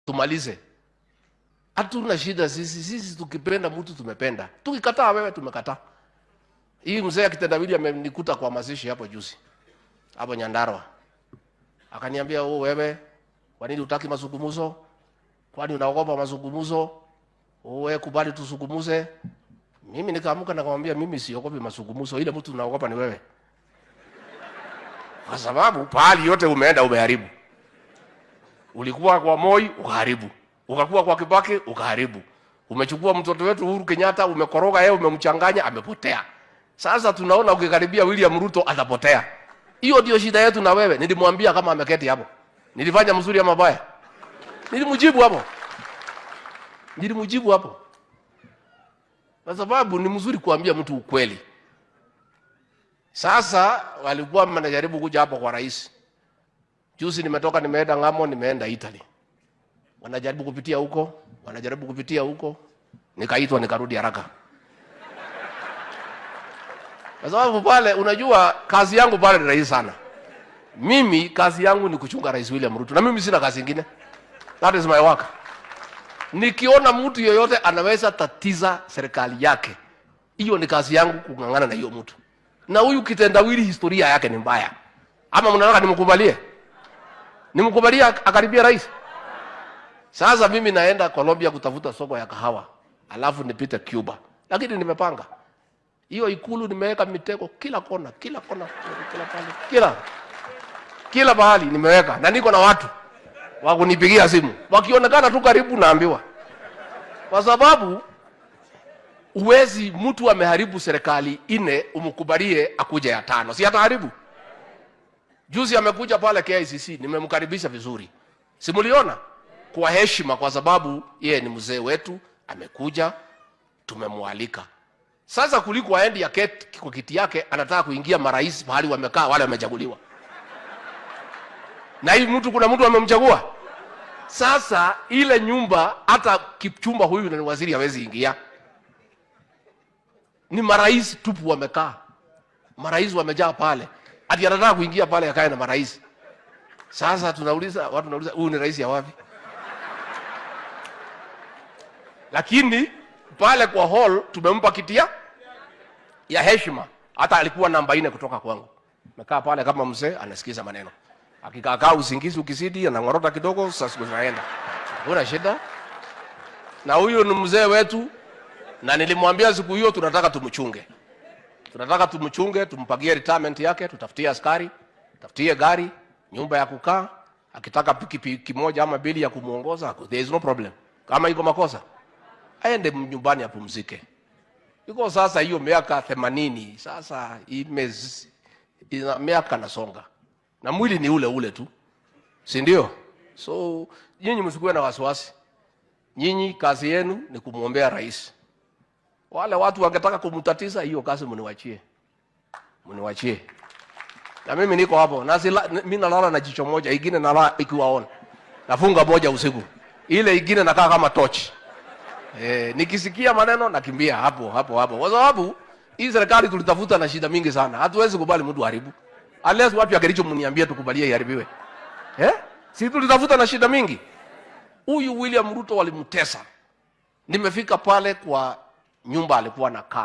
tumalize. Hatuna shida sisi tukipenda mtu tumependa. Tukikataa wewe tumekataa. Hii mzee akitendawili amenikuta kwa mazishi hapo juzi. Hapo Nyandarua. Akaniambia wewe, kwa nini hutaki mazungumzo? Kwani unaogopa mazungumzo? Wewe kubali tusungumuze. Mimi nikaamuka na kumwambia mimi siogopi mazungumzo, ile mtu unaogopa ni wewe. Kwa sababu pahali yote umeenda umeharibu. Ulikuwa kwa Moi ukaharibu. Ukakuwa kwa Kibaki ukaharibu. Umechukua mtoto wetu Uhuru Kenyatta umekoroga yeye umemchanganya amepotea. Sasa tunaona ukikaribia William Ruto atapotea. Hiyo ndio shida yetu na wewe. Nilimwambia kama ameketi hapo. Nilifanya mzuri ama mabaya? Nilimjibu hapo. Kwa sababu ni mzuri kuambia mtu ukweli. Sasa walikuwa wanajaribu kuja hapo kwa rais. Juzi nimetoka nimeenda ngamo nimeenda Italy. Wanajaribu kupitia huko. Nikaitwa nikarudi haraka. Kwa sababu pale unajua kazi yangu pale ni rahisi sana. Mimi kazi yangu ni kuchunga Rais William Ruto. Na mimi sina kazi nyingine. That is my work. Nikiona mtu yoyote anaweza tatiza serikali yake, hiyo ni kazi yangu kungangana na hiyo mtu. Na huyu kitendawili historia yake ni mbaya. Ama mnataka nimkubalie? Nimkubalie akaribia rais? Sasa mimi naenda Colombia kutafuta soko ya kahawa. Alafu nipite Cuba. Lakini nimepanga. Hiyo ikulu nimeweka mitego kila kona, kila mahali nimeweka. Na niko na watu wa kunipigia simu. Wakionekana tu karibu naambiwa. Kwa sababu uwezi mtu ameharibu serikali 4 umkubalie akuje ya 5. Si ataharibu? Juzi amekuja pale KICC, nimemkaribisha vizuri. Simuliona? Kwa heshima kwa sababu yeye ni mzee wetu, amekuja, tumemwalika. Sasa kuliko aende ya kwa kiti yake anataka kuingia marais mahali wamekaa wale wamechaguliwa. Na hii mtu kuna mtu amemchagua. Sasa ile nyumba hata Kipchumba huyu ni waziri hawezi ingia. Ni marais tupu wamekaa. Marais wamejaa pale. Ati anataka kuingia pale akae na marais. Sasa watu wanauliza huyu ni rais ya wapi? Lakini pale kwa hall tumempa kiti ya heshima. Hata alikuwa namba 4 kutoka kwangu. Amekaa pale kama mzee anasikiza maneno. Akikaa usingizi ukizidi anangorota kidogo sasa zinaenda. Kuna shida? Na huyo ni mzee wetu na nilimwambia siku hiyo tunataka tumchunge, tumpagie retirement yake, tutafutie askari, tutafutie gari, nyumba ya kukaa, akitaka pikipiki moja ama bili ya kumuongoza, there is no problem. Kama iko makosa aende nyumbani apumzike. Iko sasa hiyo miaka 80, sasa miaka nasonga. Na mwili ni ule tu. Si ndio? So nyinyi msikuwe na wasiwasi. Nyinyi kazi yenu ni kumuombea rais. Wale watu wangetaka kumtatiza hiyo kazi mniwachie. Na mimi niko hapo. Mimi nalala na jicho moja, ingine nalala ikiwa on. Nafunga moja usiku. Ile ingine nakaa kama torch. Nikisikia maneno nakimbia hapo. Kwa sababu hii serikali tulitafuta na shida mingi sana. Hatuwezi kubali mtu haribu. Unless watu ya Kericho mniambie tukubalie iharibiwe. Si tulitafuta na shida mingi. Huyu William Ruto walimtesa. Nimefika pale kwa nyumba alikuwa anakaa.